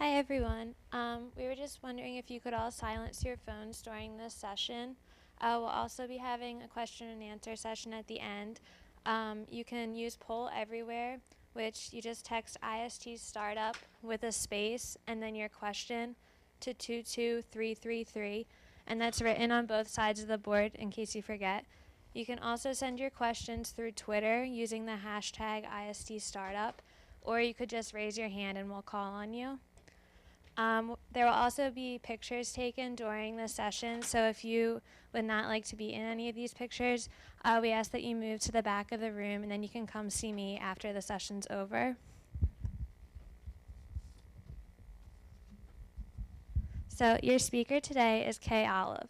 Hi everyone. We were just wondering if you could all silence your phones during this session. We'll also be having a question and answer session at the end. You can use Poll Everywhere, which you just text IST startup with a space and then your question to 22333, and that's written on both sides of the board in case you forget. You can also send your questions through Twitter using the hashtag IST startup, or you could just raise your hand and we'll call on you. There will also be pictures taken during the session, so if you would not like to be in any of these pictures, we ask that you move to the back of the room and then you can come see me after the session's over. So your speaker today is Kay Olive.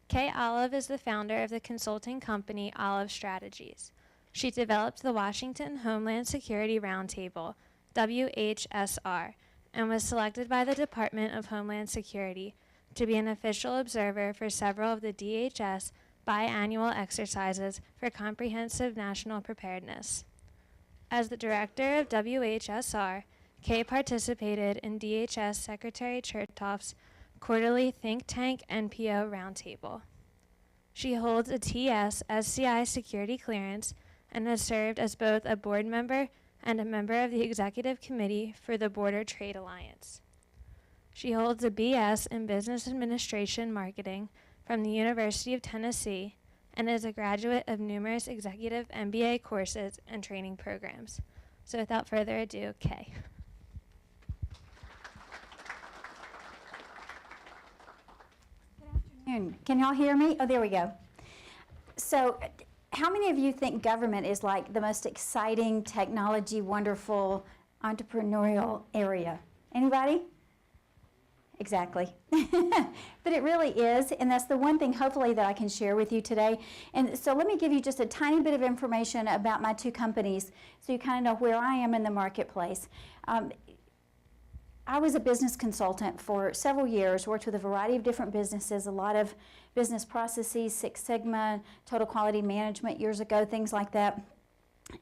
Kay Olive is the founder of the consulting company Olive Strategies. She developed the Washington Homeland Security Roundtable, WHSR, and was selected by the Department of Homeland Security to be an official observer for several of the DHS biannual exercises for comprehensive national preparedness. As the director of WHSR, Kay participated in DHS Secretary Chertoff's quarterly think tank NPO roundtable. She holds a TS SCI security clearance and has served as both a board member and a member of the Executive Committee for the Border Trade Alliance. She holds a BS in Business Administration Marketing from the University of Tennessee and is a graduate of numerous executive MBA courses and training programs. So without further ado, Kay. Good afternoon. Can y'all hear me? Oh, there we go. So, how many of you think government is like the most exciting, technology, wonderful, entrepreneurial area? Anybody? Exactly. But it really is, and that's the one thing hopefully that I can share with you today. And so let me give you just a tiny bit of information about my two companies so you kind of know where I am in the marketplace. I was a business consultant for several years, worked with a variety of different businesses, a lot of business processes, Six Sigma, total quality management years ago, things like that.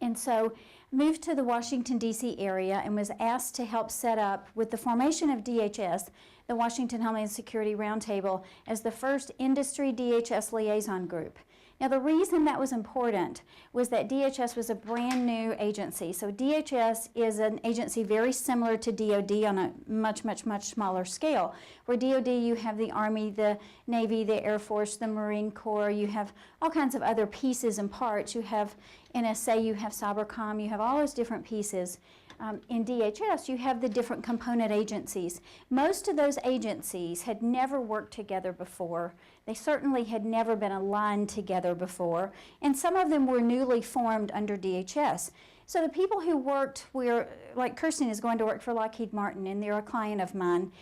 And so moved to the Washington, D.C. area and was asked to help set up, with the formation of DHS, the Washington Homeland Security Roundtable, as the first industry DHS liaison group. Now, the reason that was important was that DHS was a brand new agency. So DHS is an agency very similar to DOD on a much, much, much smaller scale. Where DOD, you have the Army, the Navy, the Air Force, the Marine Corps, you have all kinds of other pieces and parts. You have NSA, you have Cybercom, you have all those different pieces. In DHS, you have the different component agencies. Most of those agencies had never worked together before. They certainly had never been aligned together before, and some of them were newly formed under DHS. So the people who worked like Kirsten is going to work for Lockheed Martin, and they're a client of mine.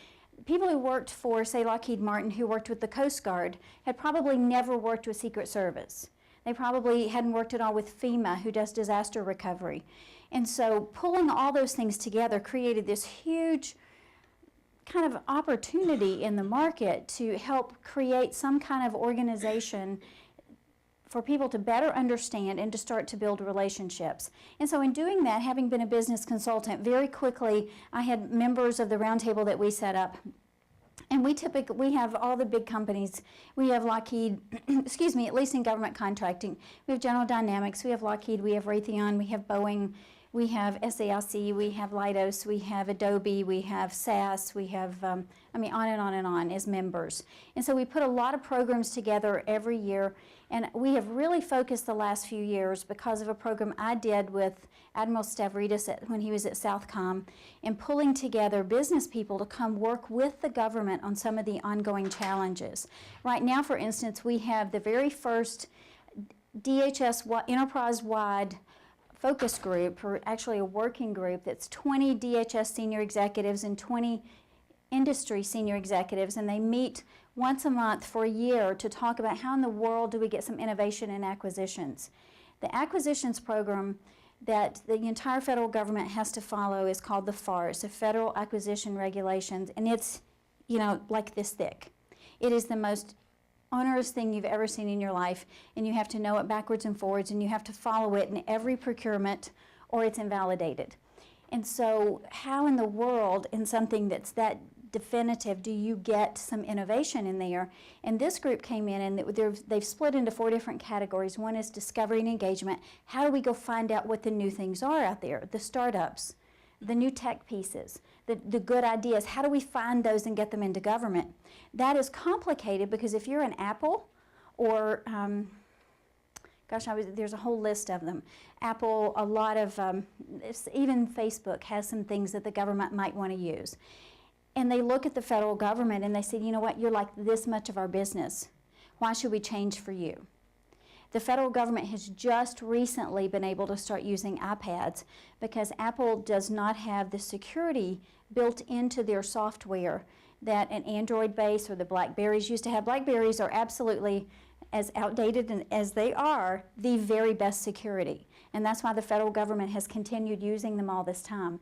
People who worked for, say, Lockheed Martin, who worked with the Coast Guard, had probably never worked with Secret Service. They probably hadn't worked at all with FEMA, who does disaster recovery. And so pulling all those things together created this huge kind of opportunity in the market to help create some kind of organization for people to better understand and to start to build relationships. And so in doing that, having been a business consultant, very quickly I had members of the roundtable that we set up. And we have all the big companies. We have Lockheed, excuse me, at least in government contracting. We have General Dynamics, we have Lockheed, we have Raytheon, we have Boeing, we have SAIC, we have Leidos, we have Adobe, we have SAS, we have, on and on and on as members. And so we put a lot of programs together every year, and we have really focused the last few years because of a program I did with Admiral Stavridis when he was at Southcom, in pulling together business people to come work with the government on some of the ongoing challenges. Right now, for instance, we have the very first DHS enterprise-wide focus group, or actually a working group, that's 20 DHS senior executives and 20 industry senior executives, and they meet once a month for a year to talk about how in the world do we get some innovation in acquisitions. The acquisitions program that the entire federal government has to follow is called the FAR. It's the Federal Acquisition Regulations, and it's, like this thick. It is the most onerous thing you've ever seen in your life, and you have to know it backwards and forwards, and you have to follow it in every procurement or it's invalidated. And so how in the world, in something that's that definitive, do you get some innovation in there? And this group came in and they've split into 4 different categories. One is discovery and engagement. How do we go find out what the new things are out there? The startups, the new tech pieces, the good ideas. How do we find those and get them into government? That is complicated because if you're an Apple or there's a whole list of them. Apple, a lot of, even Facebook has some things that the government might want to use. And they look at the federal government and they say, you know what, you're like this much of our business. Why should we change for you? The federal government has just recently been able to start using iPads because Apple does not have the security built into their software that an Android base or the Blackberries used to have. Blackberries are absolutely, as outdated as they are, the very best security. And that's why the federal government has continued using them all this time.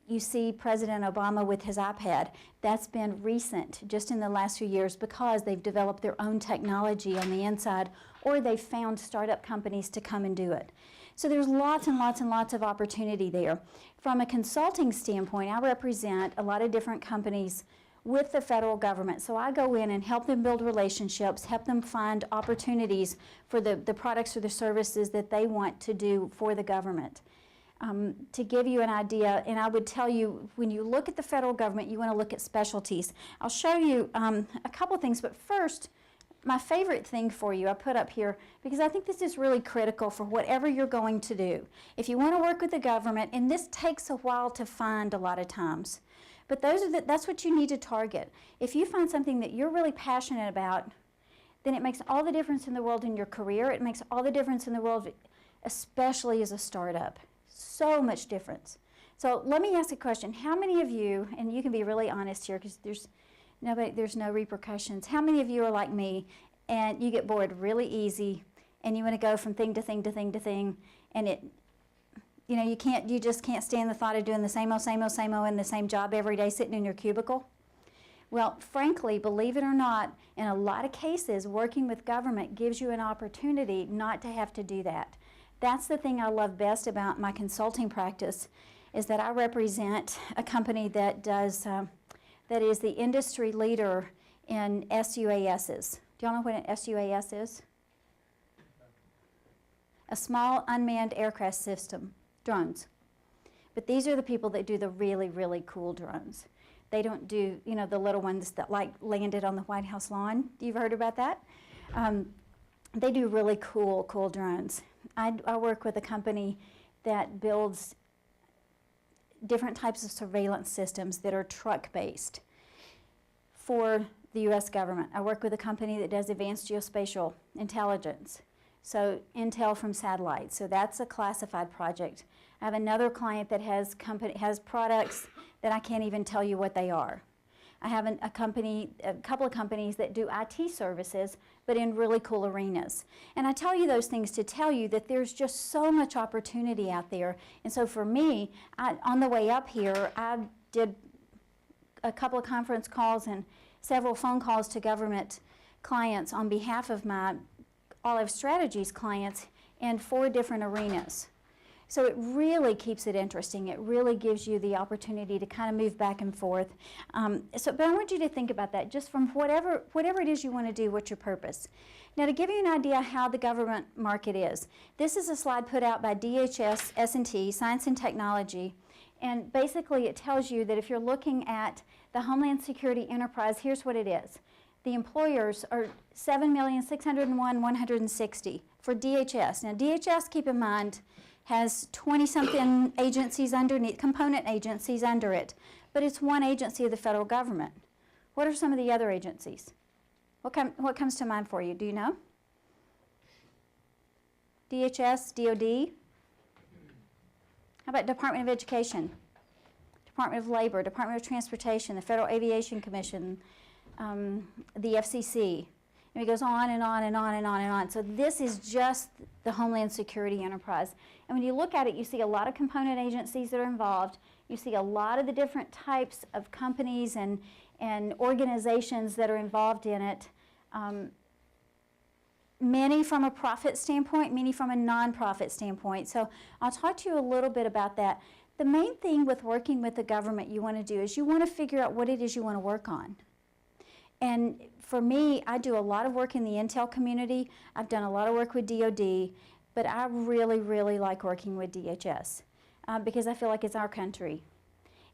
You see President Obama with his iPad. That's been recent, just in the last few years, because they've developed their own technology on the inside, or they've found startup companies to come and do it. So there's lots and lots and lots of opportunity there. From a consulting standpoint, I represent a lot of different companies with the federal government. So I go in and help them build relationships, help them find opportunities for the products or the services that they want to do for the government. To give you an idea, and I would tell you, when you look at the federal government, you want to look at specialties. I'll show you a couple things, but first, my favorite thing for you I put up here, because I think this is really critical for whatever you're going to do. If you want to work with the government, and this takes a while to find a lot of times, but that's what you need to target. If you find something that you're really passionate about, then it makes all the difference in the world in your career. It makes all the difference in the world, especially as a startup. So much difference. So let me ask a question. How many of you, and you can be really honest here because there's no repercussions. How many of you are like me and you get bored really easy and you want to go from thing to thing to thing to thing, and you just can't stand the thought of doing the same old in the same job every day sitting in your cubicle? Well, frankly, believe it or not, in a lot of cases, working with government gives you an opportunity not to have to do that. That's the thing I love best about my consulting practice, is that I represent a company that does, that is the industry leader in SUASs. Do y'all know what an SUAS is? A small unmanned aircraft system, drones. But these are the people that do the really, really cool drones. They don't do, the little ones that landed on the White House lawn. You've heard about that? They do really cool drones. I work with a company that builds different types of surveillance systems that are truck-based for the U.S. government. I work with a company that does advanced geospatial intelligence, so intel from satellites. So that's a classified project. I have another client that has products that I can't even tell you what they are. I have a couple of companies that do IT services, but in really cool arenas. And I tell you those things to tell you that there's just so much opportunity out there. And so for me, on the way up here, I did a couple of conference calls and several phone calls to government clients on behalf of my Olive Strategies clients in 4 different arenas. So it really keeps it interesting. It really gives you the opportunity to kind of move back and forth. But I want you to think about that, just from whatever it is you want to do, what's your purpose. Now, to give you an idea how the government market is, this is a slide put out by DHS S&T, Science and Technology, and basically it tells you that if you're looking at the Homeland Security enterprise, here's what it is. The employers are 7,601,160 for DHS. Now, DHS, keep in mind, has 20-something agencies underneath, component agencies under it, but it's one agency of the federal government. What are some of the other agencies? What comes to mind for you? Do you know? DHS, DOD? How about Department of Education? Department of Labor, Department of Transportation, the Federal Aviation Commission, the FCC. And it goes on and on and on and on and on. So this is just the Homeland Security enterprise. And when you look at it, you see a lot of component agencies that are involved. You see a lot of the different types of companies and organizations that are involved in it. many from a profit standpoint, many from a nonprofit standpoint. So I'll talk to you a little bit about that. The main thing with working with the government you want to do is you want to figure out what it is you want to work on. And for me, I do a lot of work in the intel community. I've done a lot of work with DOD, but I really, really like working with DHS because I feel like it's our country.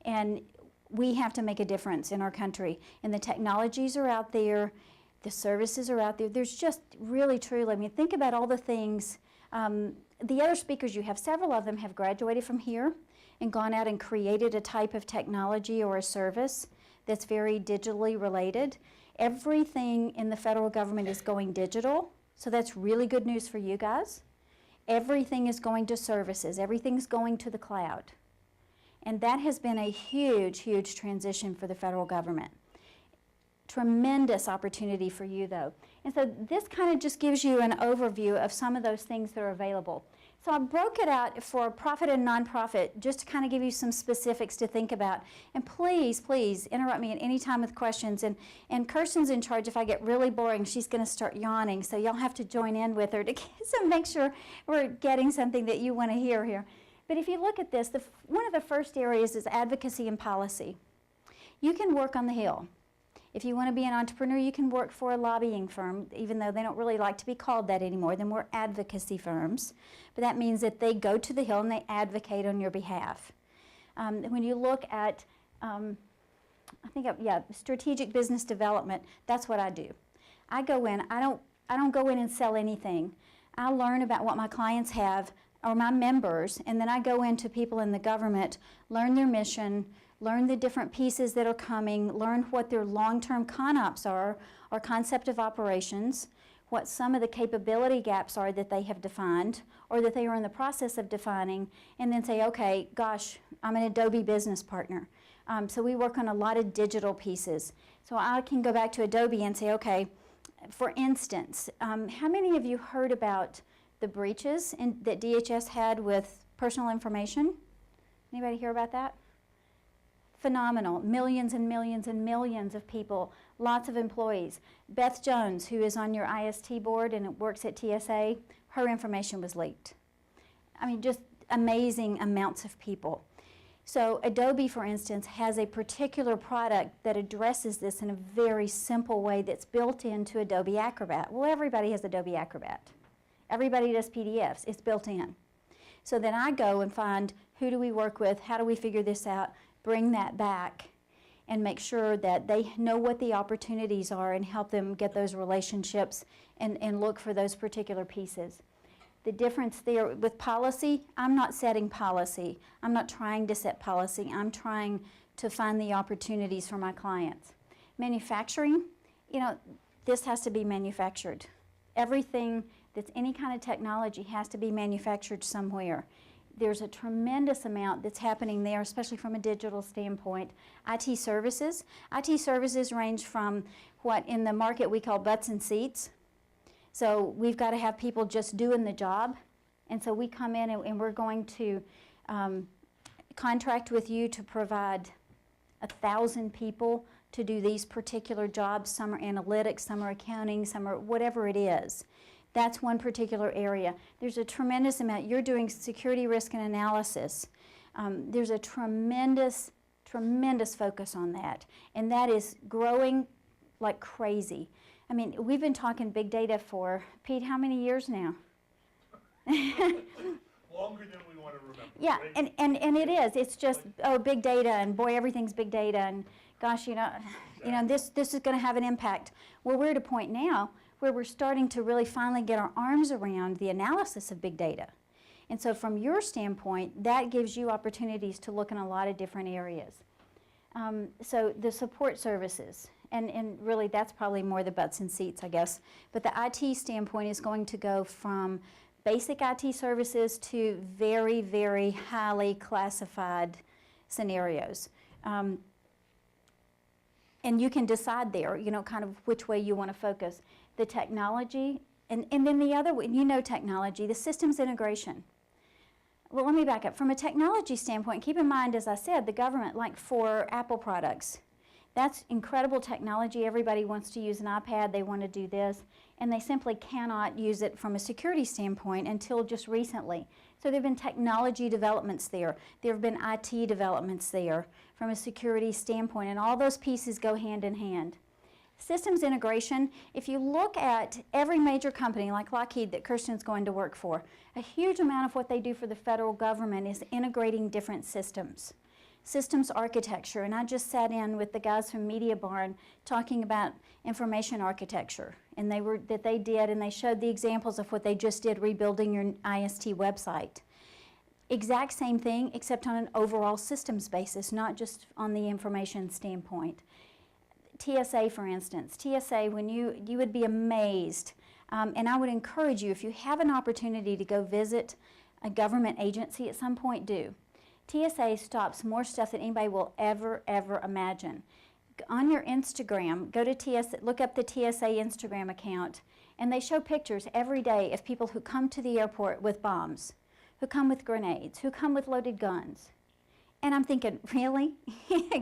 And we have to make a difference in our country. And the technologies are out there, the services are out there. There's just really, truly, I mean, think about all the things. The other speakers you have, several of them have graduated from here and gone out and created a type of technology or a service that's very digitally related. Everything in the federal government is going digital, so that's really good news for you guys. Everything is going to services, everything's going to the cloud. And that has been a huge, huge transition for the federal government. Tremendous opportunity for you though. And so this kind of just gives you an overview of some of those things that are available. So I broke it out for profit and nonprofit just to kind of give you some specifics to think about. And please, please interrupt me at any time with questions. And Kirsten's in charge. If I get really boring, she's going to start yawning. So y'all have to join in with her to make sure we're getting something that you want to hear here. But if you look at this, one of the first areas is advocacy and policy. You can work on the Hill. If you want to be an entrepreneur, you can work for a lobbying firm, even though they don't really like to be called that anymore. They're more advocacy firms. But that means that they go to the Hill and they advocate on your behalf. When you look at, strategic business development, that's what I do. I go in, I don't go in and sell anything. I learn about what my clients have or my members, and then I go into people in the government, learn their mission, learn the different pieces that are coming, learn what their long-term CONOPs are, or concept of operations, what some of the capability gaps are that they have defined, or that they are in the process of defining, and then say, okay, gosh, I'm an Adobe business partner. So we work on a lot of digital pieces. So I can go back to Adobe and say, okay, for instance, how many of you heard about the breaches that DHS had with personal information? Anybody hear about that? Phenomenal. Millions and millions and millions of people, lots of employees. Beth Jones, who is on your IST board and works at TSA, her information was leaked. I mean, just amazing amounts of people. So Adobe, for instance, has a particular product that addresses this in a very simple way that's built into Adobe Acrobat. Well, everybody has Adobe Acrobat. Everybody does PDFs. It's built in. So then I go and find who do we work with, how do we figure this out, bring that back and make sure that they know what the opportunities are and help them get those relationships and look for those particular pieces. The difference there with policy, I'm not setting policy. I'm not trying to set policy. I'm trying to find the opportunities for my clients. Manufacturing, this has to be manufactured. Everything that's any kind of technology has to be manufactured somewhere. There's a tremendous amount that's happening there, especially from a digital standpoint. IT services. IT services range from what in the market we call butts and seats. So we've got to have people just doing the job. And so we come in and we're going to contract with you to provide 1,000 people to do these particular jobs. Some are analytics, some are accounting, some are whatever it is. That's one particular area. There's a tremendous amount. You're doing security risk and analysis. There's a tremendous, tremendous focus on that. And that is growing like crazy. I mean, we've been talking big data for, Pete, how many years now? Longer than we want to remember. Yeah, right? and it is. It's just, oh, big data, and boy, everything's big data, and gosh, this is going to have an impact. Well, we're at a point now where we're starting to really finally get our arms around the analysis of big data. And so from your standpoint, that gives you opportunities to look in a lot of different areas. So the support services, and really that's probably more the butts and seats, I guess. But the IT standpoint is going to go from basic IT services to very, very highly classified scenarios. And you can decide there, kind of which way you want to focus. The technology, and then the other one, technology, the systems integration. Well, let me back up. From a technology standpoint, keep in mind, as I said, the government, like for Apple products, That's incredible technology. Everybody wants to use an iPad. They want to do this, and they simply cannot use it from a security standpoint until just recently. So there have been technology developments there. There have been IT developments there from a security standpoint, and all those pieces go hand in hand. Systems integration, if you look at every major company like Lockheed that Kirsten's going to work for, a huge amount of what they do for the federal government is integrating different systems. Systems architecture, and I just sat in with the guys from Media Barn talking about information architecture, and they did, and they showed the examples of what they just did rebuilding your IST website. Exact same thing, except on an overall systems basis, not just on the information standpoint. TSA, for instance. TSA, when you would be amazed, and I would encourage you, if you have an opportunity to go visit a government agency at some point, do. TSA stops more stuff than anybody will ever imagine. On your Instagram, go to TSA, look up the TSA Instagram account, and they show pictures every day of people who come to the airport with bombs, who come with grenades, who come with loaded guns. And I'm thinking, really?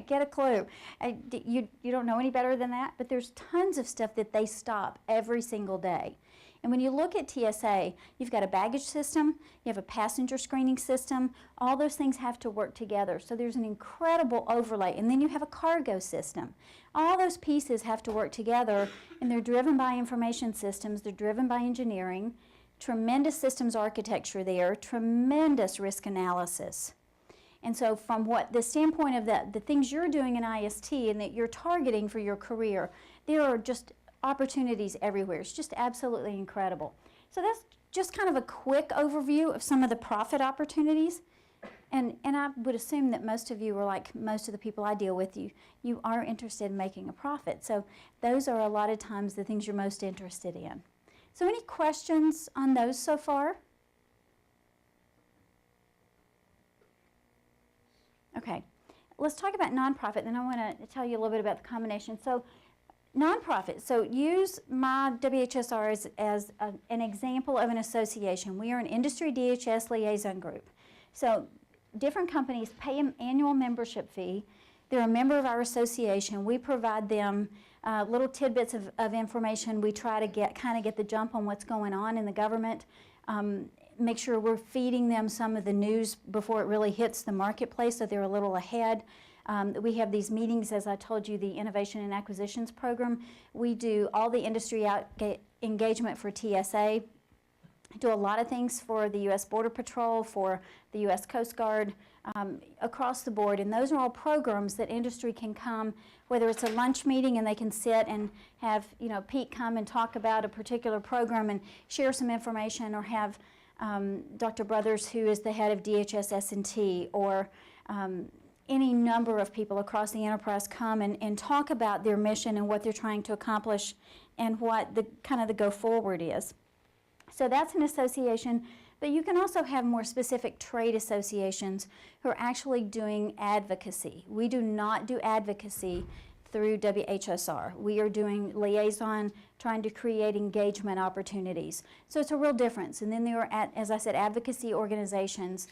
Get a clue. You don't know any better than that? But there's tons of stuff that they stop every single day. And when you look at TSA, you've got a baggage system, you have a passenger screening system, all those things have to work together. So there's an incredible overlay. And then you have a cargo system. All those pieces have to work together, and they're driven by information systems, they're driven by engineering, tremendous systems architecture there, tremendous risk analysis. And so from what the standpoint of the things you're doing in IST and that you're targeting for your career, there are just opportunities everywhere. It's just absolutely incredible. So that's just kind of a quick overview of some of the profit opportunities. And I would assume that most of you are like most of the people I deal with, you are interested in making a profit. So those are a lot of times the things you're most interested in. So any questions on those so far? Okay, let's talk about nonprofit, then I want to tell you a little bit about the combination. So nonprofit, so use my WHSR as an example of an association. We are an industry DHS liaison group. So different companies pay an annual membership fee. They're a member of our association. We provide them little tidbits of information. We try to kind of get the jump on what's going on in the government. Make sure we're feeding them some of the news before it really hits the marketplace so they're a little ahead. We have these meetings, as I told you, the Innovation and Acquisitions Program. We do all the industry engagement for TSA, do a lot of things for the U.S. Border Patrol, for the U.S. Coast Guard, across the board. And those are all programs that industry can come, whether it's a lunch meeting and they can sit and have, Pete come and talk about a particular program and share some information, or have Dr. Brothers, who is the head of DHS S&T, or any number of people across the enterprise come and talk about their mission and what they're trying to accomplish and what the kind of the go forward is. So that's an association, but you can also have more specific trade associations who are actually doing advocacy. We do not do advocacy through WHSR. We are doing liaison, trying to create engagement opportunities. So it's a real difference. And then there are, as I said, advocacy organizations,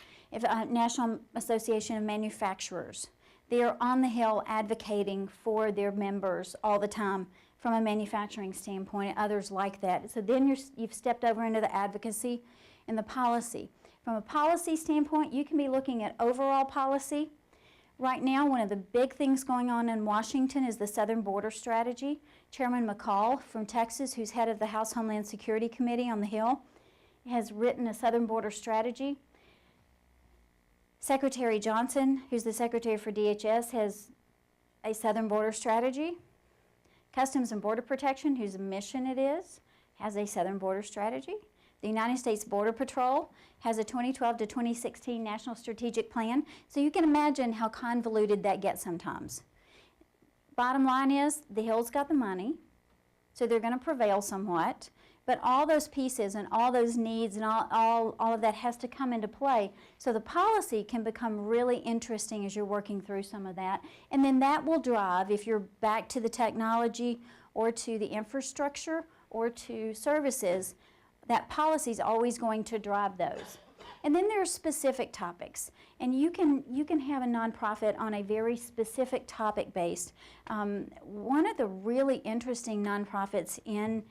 National Association of Manufacturers. They are on the Hill advocating for their members all the time from a manufacturing standpoint, and others like that. So then you've stepped over into the advocacy and the policy. From a policy standpoint, you can be looking at overall policy. Right now, one of the big things going on in Washington is the Southern Border Strategy. Chairman McCall from Texas, who's head of the House Homeland Security Committee on the Hill, has written a Southern Border Strategy. Secretary Johnson, who's the Secretary for DHS, has a Southern Border Strategy. Customs and Border Protection, whose mission it is, has a Southern Border Strategy. The United States Border Patrol has a 2012 to 2016 National Strategic Plan. So you can imagine how convoluted that gets sometimes. Bottom line is, the Hill's got the money, so they're going to prevail somewhat. But all those pieces and all those needs and all of that has to come into play. So the policy can become really interesting as you're working through some of that. And then that will drive, if you're back to the technology or to the infrastructure or to services, that policy is always going to drive those. And then there are specific topics, and you can have a nonprofit on a very specific topic based. One of the really interesting nonprofits in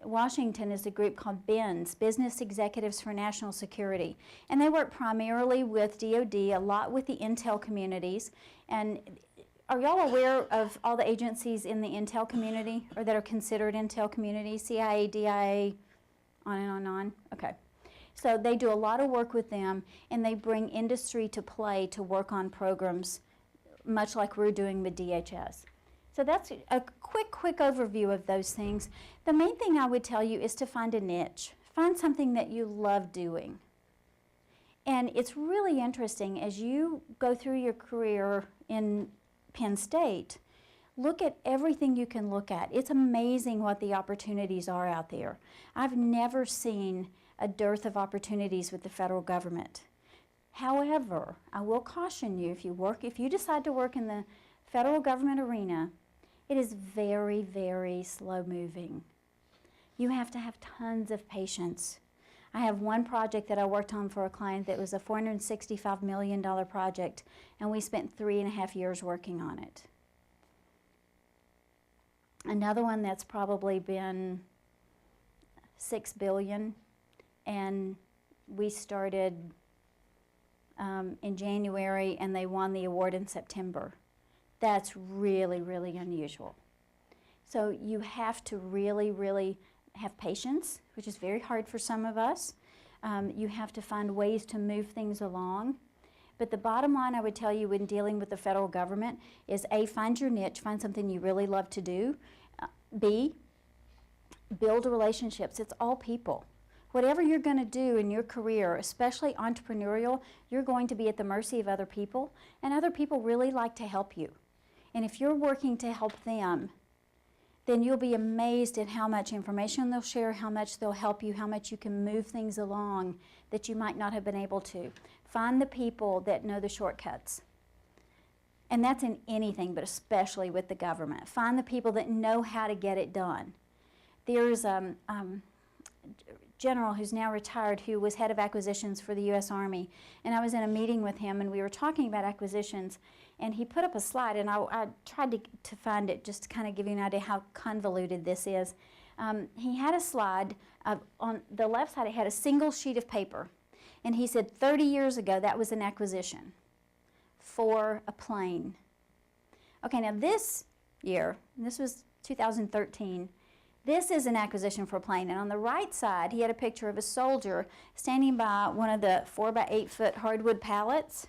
Washington is a group called BENS, Business Executives for National Security. And they work primarily with DoD, a lot with the intel communities. And are y'all aware of all the agencies in the intel community, or that are considered intel community? CIA, DIA, on and on and on? Okay. So they do a lot of work with them, and they bring industry to play to work on programs, much like we're doing with DHS. So that's a quick overview of those things. The main thing I would tell you is to find a niche. Find something that you love doing. And it's really interesting as you go through your career in Penn State, look at everything you can look at. It's amazing what the opportunities are out there. I've never seen a dearth of opportunities with the federal government. However, I will caution you, if you decide to work in the federal government arena, it is very, very slow moving. You have to have tons of patience. I have one project that I worked on for a client that was a $465 million project, and we spent 3.5 years working on it. Another one that's probably been $6 billion, and we started in January, and they won the award in September. That's really, really unusual. So you have to really, really have patience, which is very hard for some of us. You have to find ways to move things along. But the bottom line I would tell you when dealing with the federal government is A, find your niche, find something you really love to do. B, build relationships. It's all people. Whatever you're going to do in your career, especially entrepreneurial, you're going to be at the mercy of other people, and other people really like to help you. And if you're working to help them, then you'll be amazed at how much information they'll share, how much they'll help you, how much you can move things along that you might not have been able to. Find the people that know the shortcuts. And that's in anything, but especially with the government. Find the people that know how to get it done. There's a general who's now retired who was head of acquisitions for the U.S. Army, and I was in a meeting with him, and we were talking about acquisitions, and he put up a slide, and I tried to find it just to kind of give you an idea how convoluted this is. He had a slide, on the left side it had a single sheet of paper, and he said 30 years ago that was an acquisition for a plane. Okay, now this year, this was 2013, this is an acquisition for a plane, and on the right side he had a picture of a soldier standing by one of the 4 by 8 foot hardwood pallets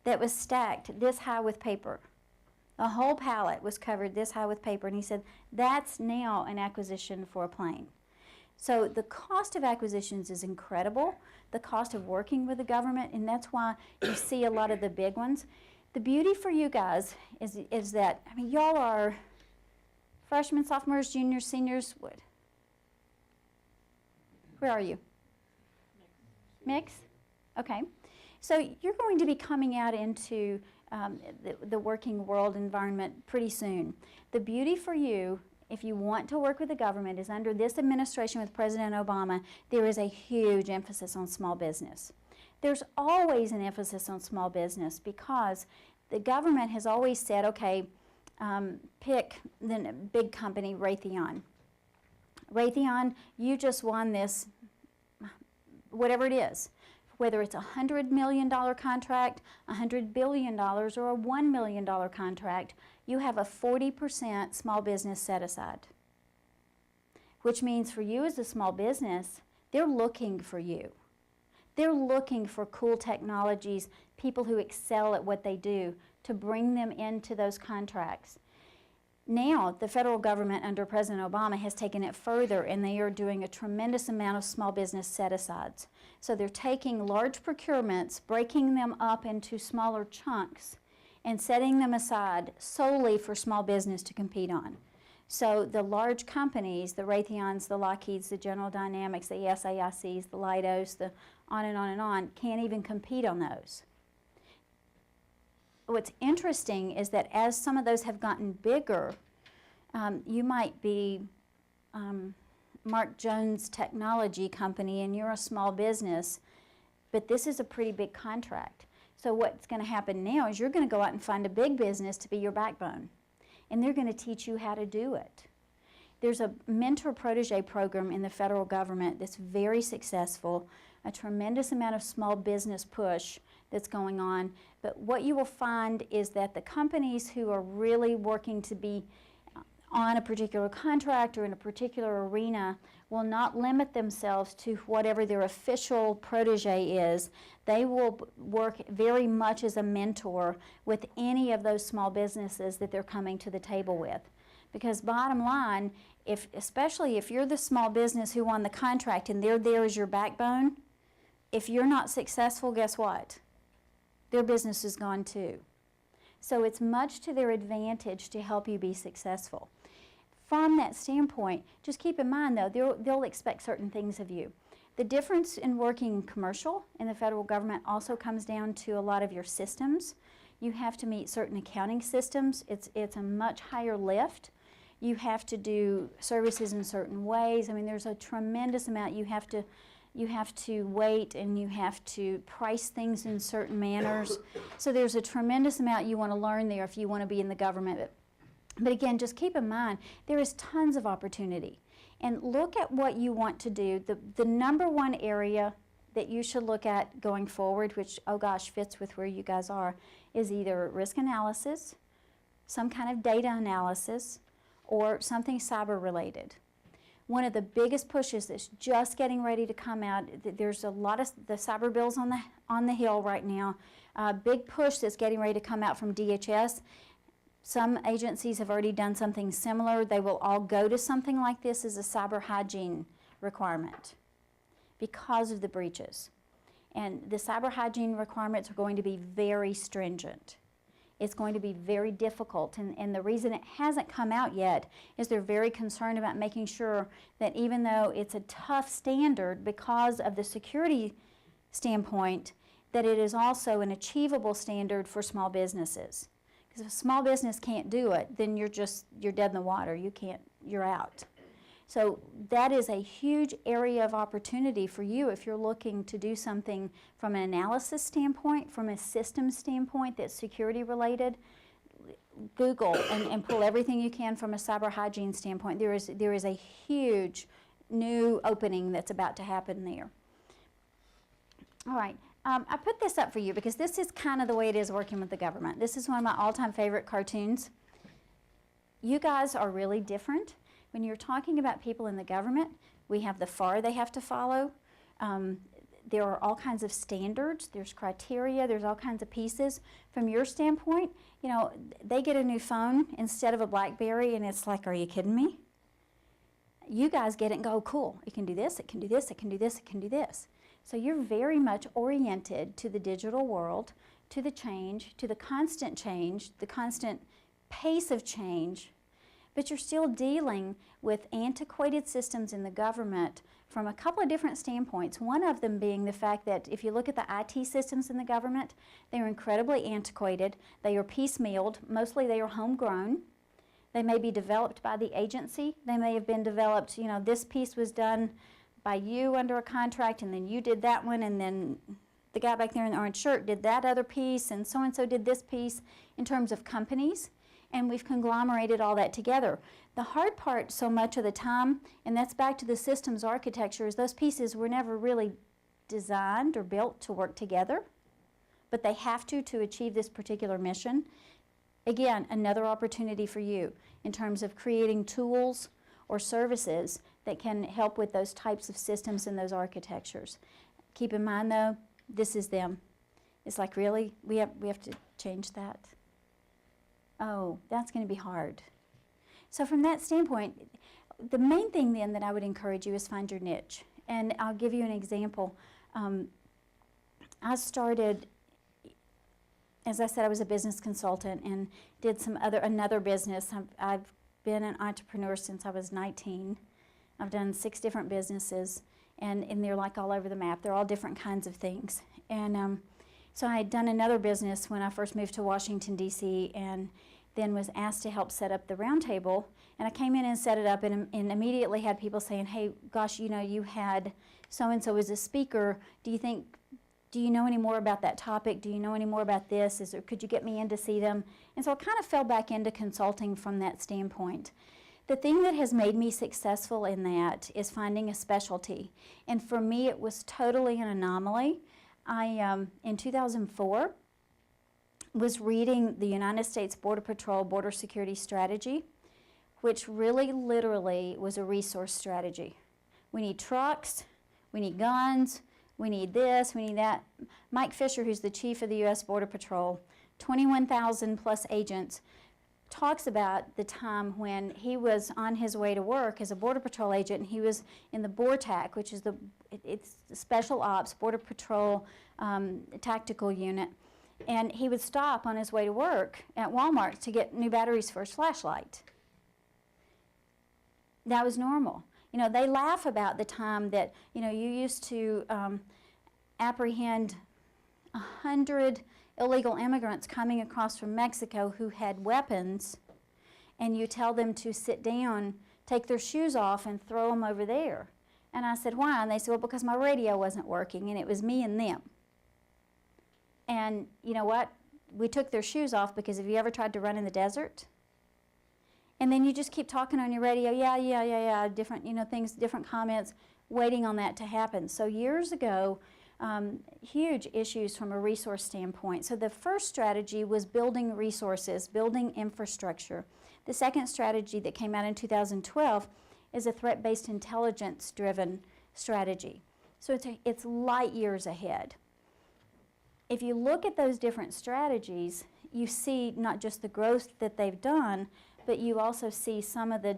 that was stacked this high with paper. The whole pallet was covered this high with paper, and he said, that's now an acquisition for a plane. So the cost of acquisitions is incredible, the cost of working with the government, and that's why you see a lot of the big ones. The beauty for you guys is that, I mean, y'all are freshmen, sophomores, juniors, seniors, what? Where are you? Mix? Okay. So you're going to be coming out into the working world environment pretty soon. The beauty for you, if you want to work with the government, is under this administration with President Obama, there is a huge emphasis on small business. There's always an emphasis on small business because the government has always said, okay, pick the big company, Raytheon. Raytheon, you just won this, whatever it is. Whether it's a $100 million contract, $100 billion, or a $1 million contract, you have a 40% small business set aside. Which means for you as a small business, they're looking for you. They're looking for cool technologies, people who excel at what they do, to bring them into those contracts. Now, the federal government under President Obama has taken it further, and they are doing a tremendous amount of small business set-asides. So they're taking large procurements, breaking them up into smaller chunks, and setting them aside solely for small business to compete on. So the large companies, the Raytheons, the Lockheeds, the General Dynamics, the SAICs, the Leidos, the on and on and on, can't even compete on those. What's interesting is that as some of those have gotten bigger, you might be Mark Jones Technology Company and you're a small business. but this is a pretty big contract. So what's going to happen now is you're going to go out and find a big business to be your backbone, and they're going to teach you how to do it. There's a mentor-protege program in the federal government that's very successful, a tremendous amount of small business push that's going on. But what you will find is that the companies who are really working to be on a particular contract or in a particular arena will not limit themselves to whatever their official protege is. They will work very much as a mentor with any of those small businesses that they're coming to the table with. Because bottom line, especially if you're the small business who won the contract and they're there as your backbone, if you're not successful, guess what? Their business is gone too. So it's much to their advantage to help you be successful. From that standpoint, just keep in mind though, they'll expect certain things of you. The difference in working commercial in the federal government also comes down to a lot of your systems. You have to meet certain accounting systems. It's a much higher lift. You have to do services in certain ways. I mean, there's a tremendous amount you have to wait, and you have to price things in certain manners. So there's a tremendous amount you want to learn there if you want to be in the government. But again, just keep in mind, there is tons of opportunity. And look at what you want to do. The number one area that you should look at going forward, which, oh gosh, fits with where you guys are, is either risk analysis, some kind of data analysis, or something cyber related. One of the biggest pushes that's just getting ready to come out, there's a lot of the cyber bills on the hill right now, big push that's getting ready to come out from DHS. Some agencies have already done something similar. They will all go to something like this as a cyber hygiene requirement because of the breaches. And the cyber hygiene requirements are going to be very stringent. It's going to be very difficult, and the reason it hasn't come out yet is they're very concerned about making sure that even though it's a tough standard because of the security standpoint, that it is also an achievable standard for small businesses. Because if a small business can't do it, then you're dead in the water. You're out. So that is a huge area of opportunity for you if you're looking to do something from an analysis standpoint, from a systems standpoint that's security related. Google and pull everything you can from a cyber hygiene standpoint. There is a huge new opening that's about to happen there. All right. I put this up for you because this is kind of the way it is working with the government. This is one of my all-time favorite cartoons. You guys are really different. When you're talking about people in the government, we have the FAR they have to follow. There are all kinds of standards, there's criteria, there's all kinds of pieces. From your standpoint, you know, they get a new phone instead of a BlackBerry and it's like, are you kidding me? You guys get it and go, cool, it can do this, it can do this, it can do this, it can do this. So you're very much oriented to the digital world, to the change, to the constant pace of change, but you're still dealing with antiquated systems in the government from a couple of different standpoints. One of them being the fact that if you look at the IT systems in the government, they are incredibly antiquated. They are piecemealed. Mostly they are homegrown. They may be developed by the agency. They may have been developed, you know, this piece was done by you under a contract, and then you did that one, and then the guy back there in the orange shirt did that other piece, and so did this piece in terms of companies. And we've conglomerated all that together. The hard part so much of the time, and that's back to the systems architecture, is those pieces were never really designed or built to work together, but they have to achieve this particular mission. Again, another opportunity for you in terms of creating tools or services that can help with those types of systems and those architectures. Keep in mind though, this is them. It's like, really? We have to change that? Oh, that's going to be hard. So from that standpoint, the main thing then that I would encourage you is find your niche. And I'll give you an example. I started, as I said, I was a business consultant and did another business. I've been an entrepreneur since I was 19. I've done 6 different businesses, and they're like all over the map. They're all different kinds of things. And so I had done another business when I first moved to Washington, D.C., and then was asked to help set up the roundtable. And I came in and set it up and immediately had people saying, hey, gosh, you know, you had so-and-so as a speaker. Do you think do you know any more about that topic? Do you know any more about this? Could you get me in to see them? And so I kind of fell back into consulting from that standpoint. The thing that has made me successful in that is finding a specialty. And for me, it was totally an anomaly. In 2004, was reading the United States Border Patrol Border Security Strategy, which really literally was a resource strategy. We need trucks, we need guns, we need this, we need that. Mike Fisher, who's the chief of the U.S. Border Patrol, 21,000 plus agents, talks about the time when he was on his way to work as a Border Patrol agent, and he was in the BORTAC, which is it's the Special Ops Border Patrol Tactical Unit, and he would stop on his way to work at Walmart to get new batteries for his flashlight. That was normal. You know, they laugh about the time that, you know, you used to apprehend 100 illegal immigrants coming across from Mexico who had weapons, and you tell them to sit down, take their shoes off, and throw them over there. And I said, why? And they said, well, because my radio wasn't working, and it was me and them. And you know what? We took their shoes off because have you ever tried to run in the desert? And then you just keep talking on your radio, yeah, different, you know, things, different comments, waiting on that to happen. So years ago, huge issues from a resource standpoint. So the first strategy was building resources, building infrastructure. The second strategy that came out in 2012 is a threat-based intelligence-driven strategy. So it's light years ahead. If you look at those different strategies, you see not just the growth that they've done, but you also see some of the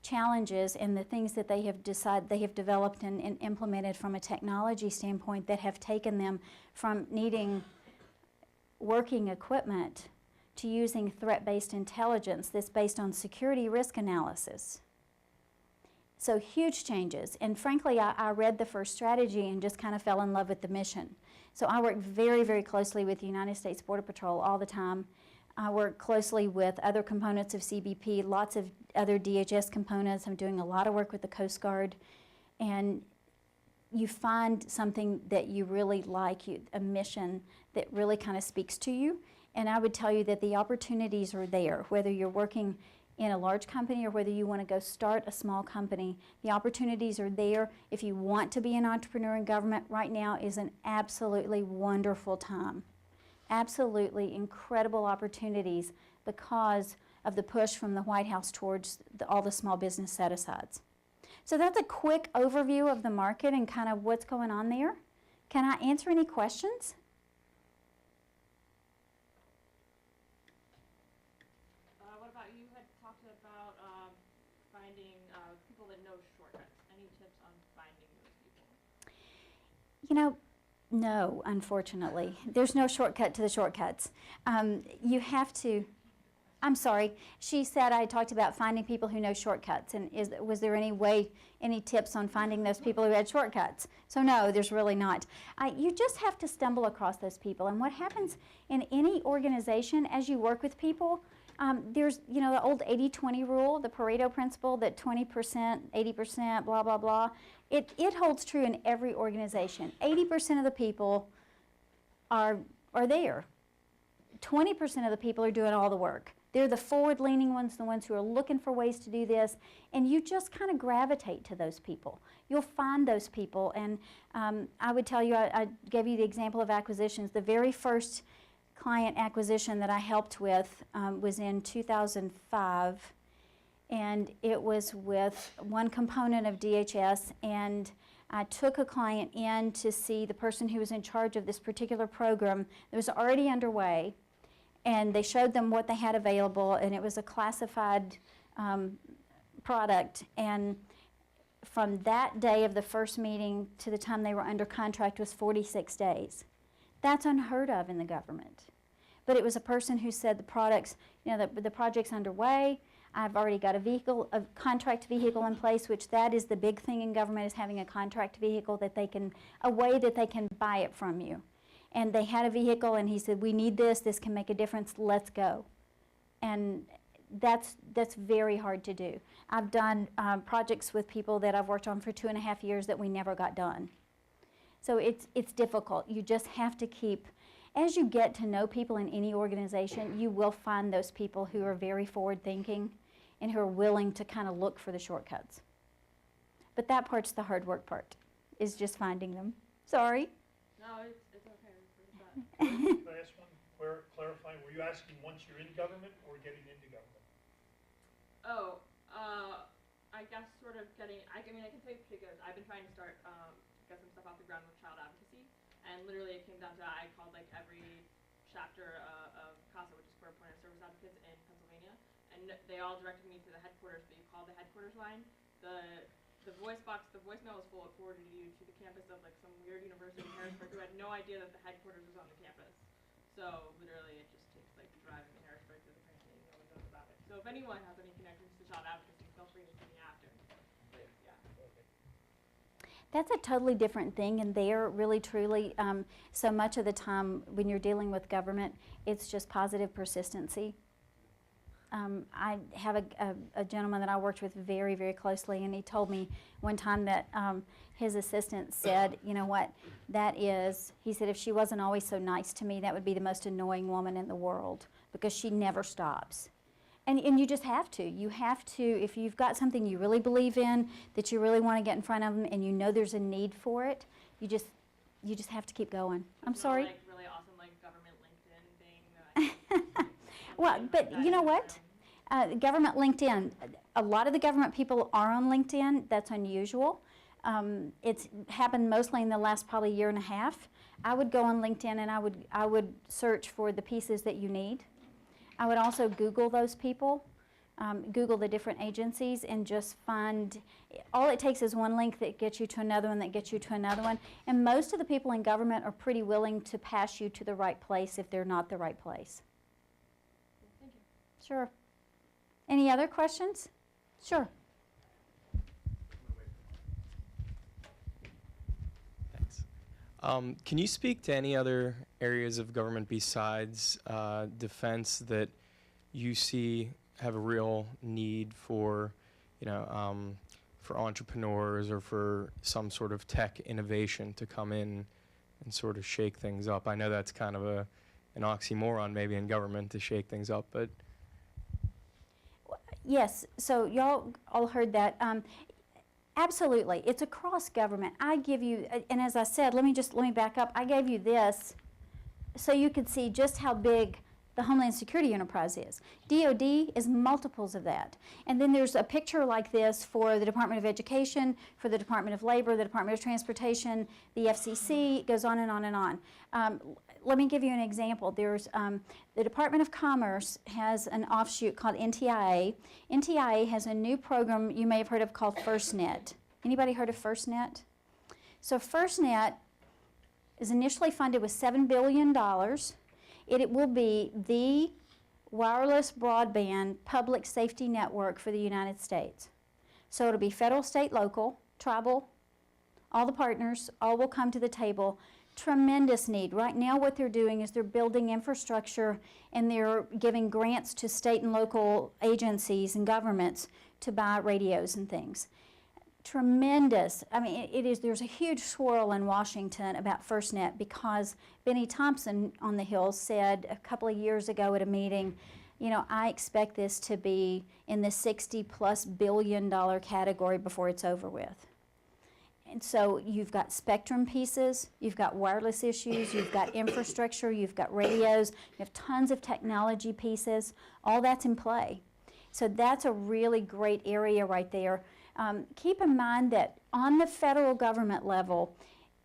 challenges and the things that they have developed and implemented from a technology standpoint that have taken them from needing working equipment to using threat-based intelligence that's based on security risk analysis. So huge changes. And frankly, I read the first strategy and just kind of fell in love with the mission. So I work very, very closely with the United States Border Patrol all the time. I work closely with other components of CBP, lots of other DHS components. I'm doing a lot of work with the Coast Guard. And you find something that you really like, a mission that really kind of speaks to you. And I would tell you that the opportunities are there, whether you're working in a large company or whether you want to go start a small company. The opportunities are there. If you want to be an entrepreneur in government, right now is an absolutely wonderful time. Absolutely incredible opportunities because of the push from the White House towards all the small business set-asides. So that's a quick overview of the market and kind of what's going on there. Can I answer any questions? What about you had talked about finding people that know shortcuts. Any tips on finding those people? You know, no, unfortunately. There's no shortcut to the shortcuts. You have to, I'm sorry, she said I talked about finding people who know shortcuts, and was there any tips on finding those people who had shortcuts? So no, there's really not. You just have to stumble across those people, and what happens in any organization as you work with people, there's, you know, the old 80-20 rule, the Pareto principle that 20%, 80%, blah, blah, blah. It holds true in every organization. 80% of the people are there. 20% of the people are doing all the work. They're the forward-leaning ones, the ones who are looking for ways to do this, and you just kind of gravitate to those people. You'll find those people, and I would tell you, I gave you the example of acquisitions. The very first client acquisition that I helped with was in 2005, and it was with one component of DHS, and I took a client in to see the person who was in charge of this particular program that was already underway, and they showed them what they had available, and it was a classified product, and from that day of the first meeting to the time they were under contract was 46 days. That's unheard of in the government. But it was a person who said the products, you know, the project's underway, I've already got a contract vehicle in place, which that is the big thing in government, is having a contract vehicle that they can, a way that they can buy it from you. And they had a vehicle, and he said, we need this can make a difference, let's go. And that's very hard to do. I've done projects with people that I've worked on for 2.5 years that we never got done. So it's difficult. You just have to keep, as you get to know people in any organization, you will find those people who are very forward thinking and who are willing to kind of look for the shortcuts. But that part's the hard work part, is just finding them. Sorry. No, it's okay. It's not. Can I ask one clarifying? Were you asking once you're in government or getting into government? Oh, I guess sort of getting, I mean, I can tell you particulars. I've been trying to start, get some stuff off the ground with child advocacy, and literally it came down to, I called like every chapter of CASA, which is Court Appointed Service Advocates in Pennsylvania, and they all directed me to the headquarters, but you call the headquarters line, the voicemail was full. It forwarded you to the campus of like some weird university in Harrisburg who had no idea that the headquarters was on the campus. So literally it just takes like driving to Harrisburg to the printing, no one knows about it. So if anyone has any connections to child advocacy, feel free to see me after. But yeah. That's a totally different thing, and they're really, truly, so much of the time when you're dealing with government, it's just positive persistency. I have a gentleman that I worked with very, very closely, and he told me one time that his assistant said, you know what, he said, if she wasn't always so nice to me, that would be the most annoying woman in the world, because she never stops. And you just have to. You have to, if you've got something you really believe in, that you really want to get in front of them, and you know there's a need for it, you just have to keep going. I'm sorry? Like really awesome like government LinkedIn thing that I Well, but you know what? Government LinkedIn, a lot of the government people are on LinkedIn. That's unusual. It's happened mostly in the last probably year and a half. I would go on LinkedIn and I would search for the pieces that you need. I would also Google those people, Google the different agencies, and just find, all it takes is one link that gets you to another one that gets you to another one. And most of the people in government are pretty willing to pass you to the right place if they're not the right place. Thank you. Sure. Any other questions? Sure. Thanks. Can you speak to any other areas of government besides defense that you see have a real need for, for entrepreneurs or for some sort of tech innovation to come in and sort of shake things up? I know that's kind of an oxymoron maybe in government to shake things up, but Yes, so y'all all heard that. Absolutely, it's across government. I give you, and as I said, let me back up. I gave you this so you could see just how big the Homeland Security enterprise is. DOD is multiples of that. And then there's a picture like this for the Department of Education, for the Department of Labor, the Department of Transportation, the FCC, it goes on and on and on. Let me give you an example. There's the Department of Commerce has an offshoot called NTIA. NTIA has a new program you may have heard of called FirstNet. Anybody heard of FirstNet? So FirstNet is initially funded with $7 billion. It will be the wireless broadband public safety network for the United States. So it'll be federal, state, local, tribal, all the partners, all will come to the table. Tremendous need. Right now what they're doing is they're building infrastructure and they're giving grants to state and local agencies and governments to buy radios and things. Tremendous. I mean, there's a huge swirl in Washington about FirstNet because Benny Thompson on the Hill said a couple of years ago at a meeting, I expect this to be in the $60+ billion category before it's over with. And so you've got spectrum pieces, you've got wireless issues, you've got infrastructure, you've got radios, you have tons of technology pieces, all that's in play. So that's a really great area right there. Keep in mind that on the federal government level,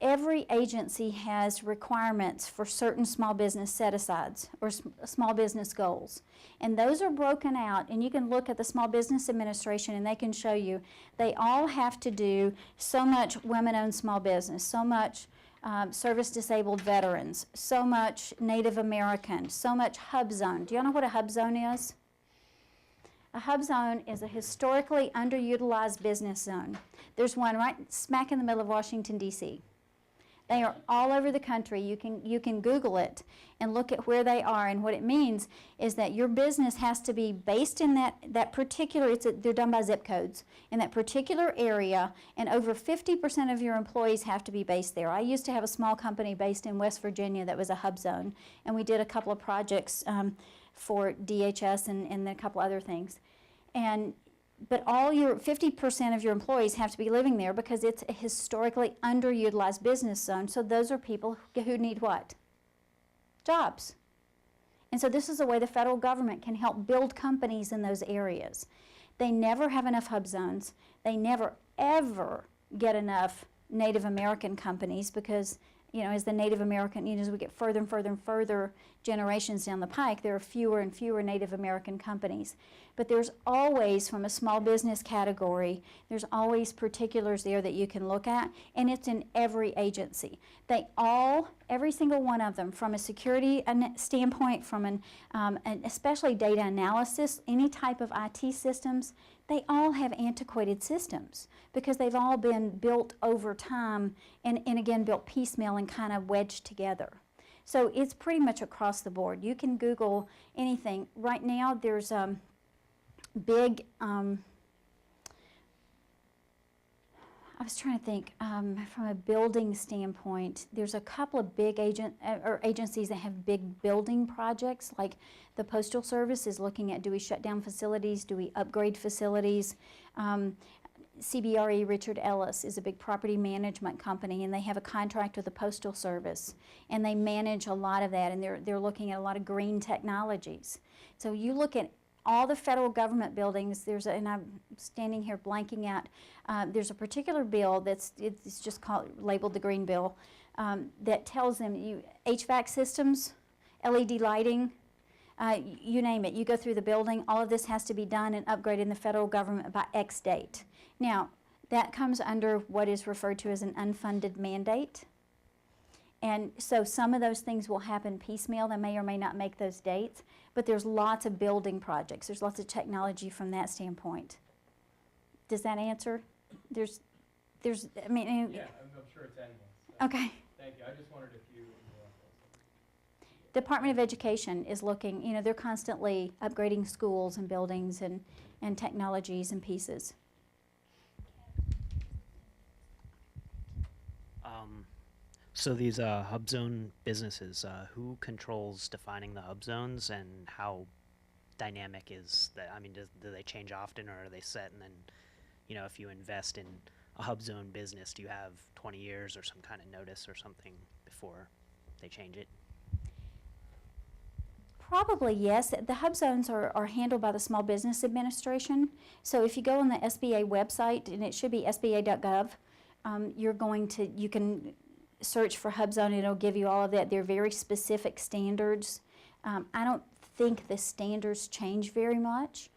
every agency has requirements for certain small business set-asides or small business goals. And those are broken out, and you can look at the Small Business Administration and they can show you they all have to do so much women-owned small business, so much service-disabled veterans, so much Native American, so much hub zone. Do you all know what a hub zone is? A hub zone is a historically underutilized business zone. There's one right smack in the middle of Washington, D.C. They are all over the country. You can Google it and look at where they are. And what it means is that your business has to be based in that particular, they're done by zip codes, in that particular area, and over 50% of your employees have to be based there. I used to have a small company based in West Virginia that was a hub zone, and we did a couple of projects for DHS and a couple other things. But all your 50% of your employees have to be living there because it's a historically underutilized business zone. So those are people who need what? Jobs. And so this is a way the federal government can help build companies in those areas. They never have enough hub zones. They never, ever get enough Native American companies because, you know, as the Native American, you know, as we get further and further and further generations down the pike, there are fewer and fewer Native American companies. But there's always, from a small business category, there's always particulars there that you can look at, and it's in every agency. They all, every single one of them, from a security standpoint, from an especially data analysis, any type of IT systems, they all have antiquated systems because they've all been built over time and again, built piecemeal and kind of wedged together. So it's pretty much across the board. You can Google anything. Right now, there's big, I was trying to think, from a building standpoint, there's a couple of big agencies that have big building projects, like the Postal Service is looking at, do we shut down facilities, do we upgrade facilities? CBRE Richard Ellis is a big property management company, and they have a contract with the Postal Service, and they manage a lot of that, and they're looking at a lot of green technologies. So you look at all the federal government buildings, and I'm standing here blanking out, there's a particular bill it's just labeled the Green Bill, that tells them HVAC systems, LED lighting, you name it, you go through the building, all of this has to be done and upgraded in the federal government by X date. Now, that comes under what is referred to as an unfunded mandate. And so some of those things will happen piecemeal. They may or may not make those dates, but there's lots of building projects. There's lots of technology from that standpoint. Does that answer? There's, I mean. Yeah, I'm sure it's endless. Okay. Thank you. I just wondered if you. Department of Education is looking, you know, they're constantly upgrading schools and buildings and technologies and pieces. So these hub zone businesses, who controls defining the hub zones, and how dynamic is that? I mean, do they change often, or are they set? And then, you know, if you invest in a hub zone business, do you have 20 years or some kind of notice or something before they change it? Probably yes. The hub zones are handled by the Small Business Administration. So if you go on the SBA website, and it should be sba.gov, you can search for hub zone, and it'll give you all of that. They're very specific standards. I don't think the standards change very much.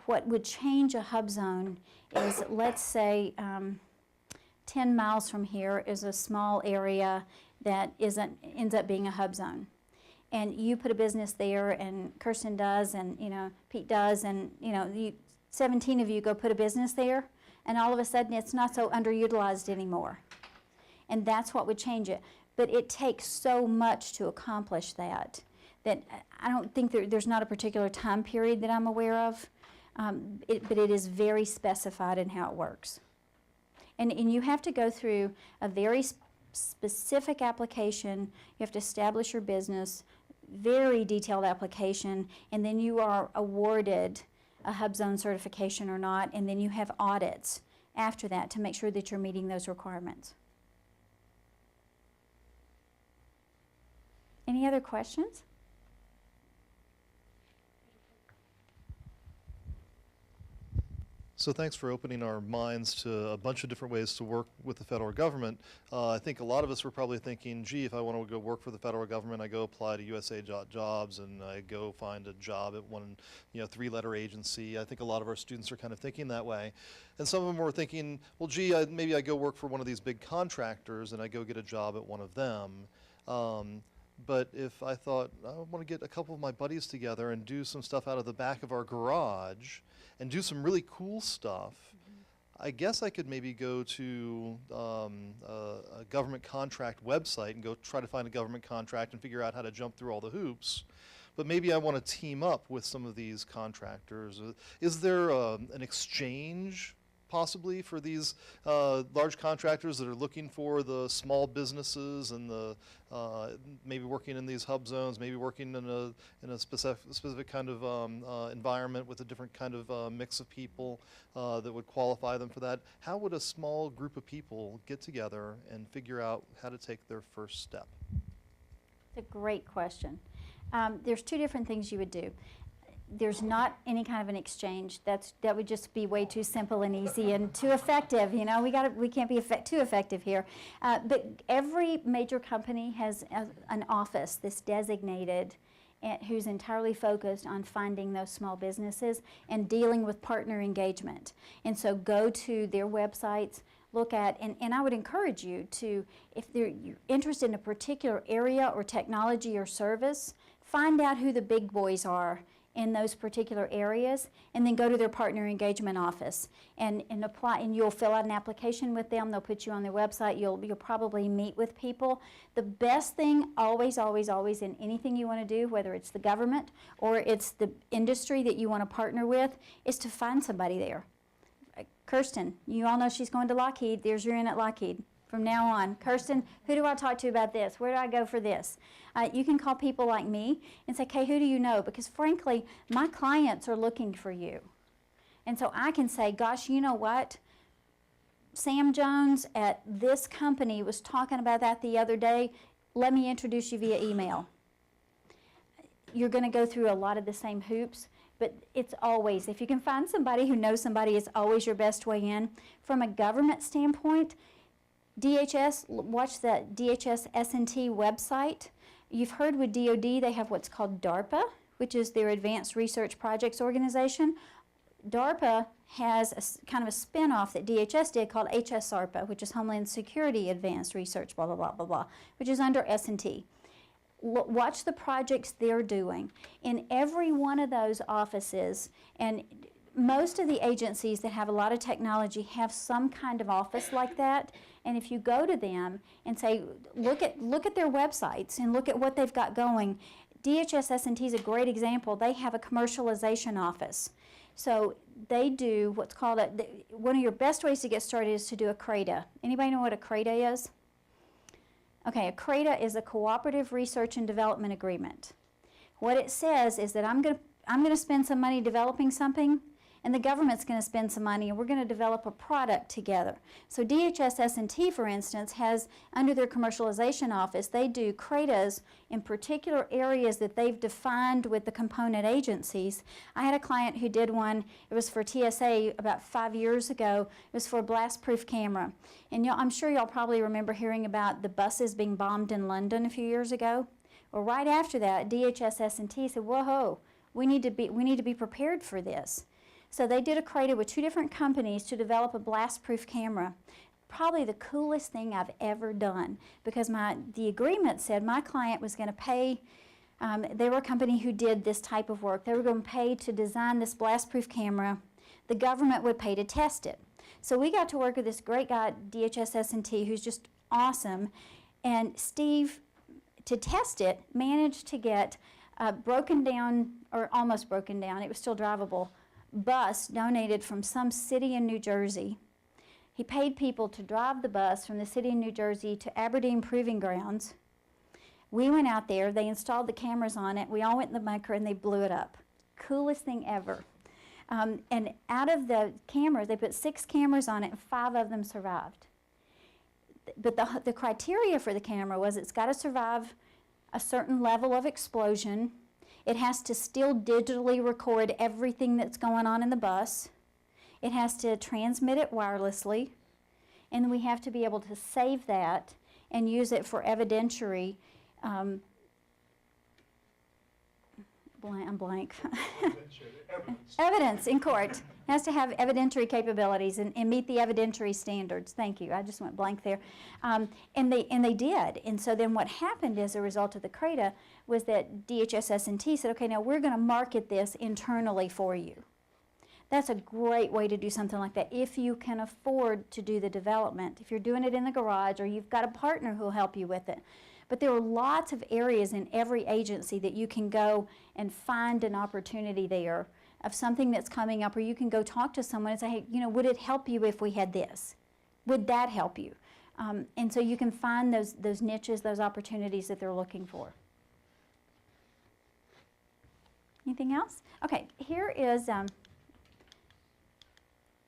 What would change a hub zone is, let's say 10 miles from here is a small area that ends up being a hub zone. And you put a business there, and Kirsten does, and you know, Pete does, and you know, 17 of you go put a business there, and all of a sudden it's not so underutilized anymore. And that's what would change it. But it takes so much to accomplish that I don't think there's not a particular time period that I'm aware of, but it is very specified in how it works. And you have to go through a very specific application. You have to establish your business, very detailed application, and then you are awarded a hub zone certification or not, and then you have audits after that to make sure that you're meeting those requirements. Any other questions? So thanks for opening our minds to a bunch of different ways to work with the federal government. I think a lot of us were probably thinking, gee, if I want to go work for the federal government, I go apply to USA.jobs and I go find a job at one, you know, 3-letter agency. I think a lot of our students are kind of thinking that way. And some of them were thinking, well, gee, maybe I go work for one of these big contractors and I go get a job at one of them. But if I thought, I want to get a couple of my buddies together and do some stuff out of the back of our garage and do some really cool stuff, I guess I could maybe go to a government contract website and go try to find a government contract and figure out how to jump through all the hoops. But maybe I want to team up with some of these contractors. Is there an exchange possibly for these large contractors that are looking for the small businesses and the maybe working in these hub zones, maybe working in a specific kind of environment with a different kind of mix of people that would qualify them for that? How would a small group of people get together and figure out how to take their first step? It's a great question. There's two different things you would do. There's not any kind of an exchange. That would just be way too simple and easy and too effective. You know, we can't be too effective here. But every major company has an office that's designated, who's entirely focused on finding those small businesses and dealing with partner engagement. And so go to their websites, look at, and I would encourage you to, if you're interested in a particular area or technology or service, find out who the big boys are in those particular areas, and then go to their partner engagement office and apply, and you'll fill out an application with them. They'll put you on their website. You'll probably meet with people. The best thing always, always, always in anything you want to do, whether it's the government or it's the industry that you want to partner with, is to find somebody there. Kirsten, you all know she's going to Lockheed. There's your in at Lockheed. From now on, Kirsten, who do I talk to about this? Where do I go for this? You can call people like me and say, "Okay, who do you know?" Because frankly, my clients are looking for you. And so I can say, "Gosh, you know what? Sam Jones at this company was talking about that the other day. Let me introduce you via email." You're going to go through a lot of the same hoops, but it's always, if you can find somebody who knows somebody, it's always your best way in. From a government standpoint, DHS, watch the DHS S&T website. You've heard with DOD, they have what's called DARPA, which is their Advanced Research Projects Organization. DARPA has kind of a spin-off that DHS did called HSARPA, which is Homeland Security Advanced Research, blah, blah, blah, blah, blah, which is under S&T. Watch the projects they're doing. In every one of those offices, and most of the agencies that have a lot of technology have some kind of office like that. And if you go to them and say, look at their websites and look at what they've got going, DHS S&T is a great example. They have a commercialization office. So they do what's called one of your best ways to get started is to do a CRADA. Anybody know what a CRADA is? Okay, a CRADA is a Cooperative Research and Development Agreement. What it says is that I'm going to spend some money developing something, and the government's going to spend some money, and we're going to develop a product together. So DHS S&T, for instance, has, under their commercialization office, they do CRADAs in particular areas that they've defined with the component agencies. I had a client who did one. It was for TSA about 5 years ago. It was for a blast-proof camera. And I'm sure y'all probably remember hearing about the buses being bombed in London a few years ago. Well, right after that, DHS S&T said, "Whoa, we need to be prepared for this." So they did a CRADA with 2 different companies to develop a blast-proof camera. Probably the coolest thing I've ever done, because the agreement said my client was going to pay, they were a company who did this type of work. They were going to pay to design this blast-proof camera. The government would pay to test it. So we got to work with this great guy at DHS S&T who's just awesome. And Steve, to test it, managed to get a broken down, or almost broken down, it was still drivable, bus donated from some city in New Jersey. He paid people to drive the bus from the city in New Jersey to Aberdeen Proving Grounds. We went out there, they installed the cameras on it, we all went in the bunker and they blew it up. Coolest thing ever. And out of the cameras, they put 6 cameras on it and 5 of them survived. But the criteria for the camera was it's got to survive a certain level of explosion. It has to still digitally record everything that's going on in the bus. It has to transmit it wirelessly. And we have to be able to save that and use it for evidentiary. I'm blank. Evidence in court. It has to have evidentiary capabilities and meet the evidentiary standards. Thank you. I just went blank there. And they did. And so then what happened as a result of the CRADA was that DHS S&T said, "Okay, now we're going to market this internally for you." That's a great way to do something like that if you can afford to do the development. If you're doing it in the garage or you've got a partner who'll help you with it. But there are lots of areas in every agency that you can go and find an opportunity there of something that's coming up, or you can go talk to someone and say, hey, you know, would it help you if we had this? Would that help you? And so you can find those niches, those opportunities that they're looking for. Anything else? Okay, here is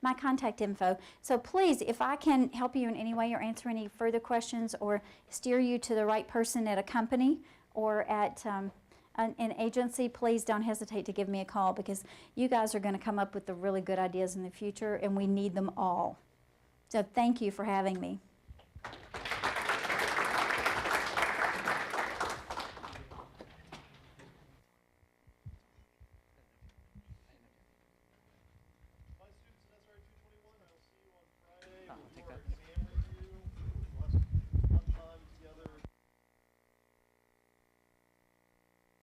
my contact info. So please, if I can help you in any way or answer any further questions or steer you to the right person at a company or at an agency, please don't hesitate to give me a call, because you guys are going to come up with the really good ideas in the future, and we need them all. So thank you for having me.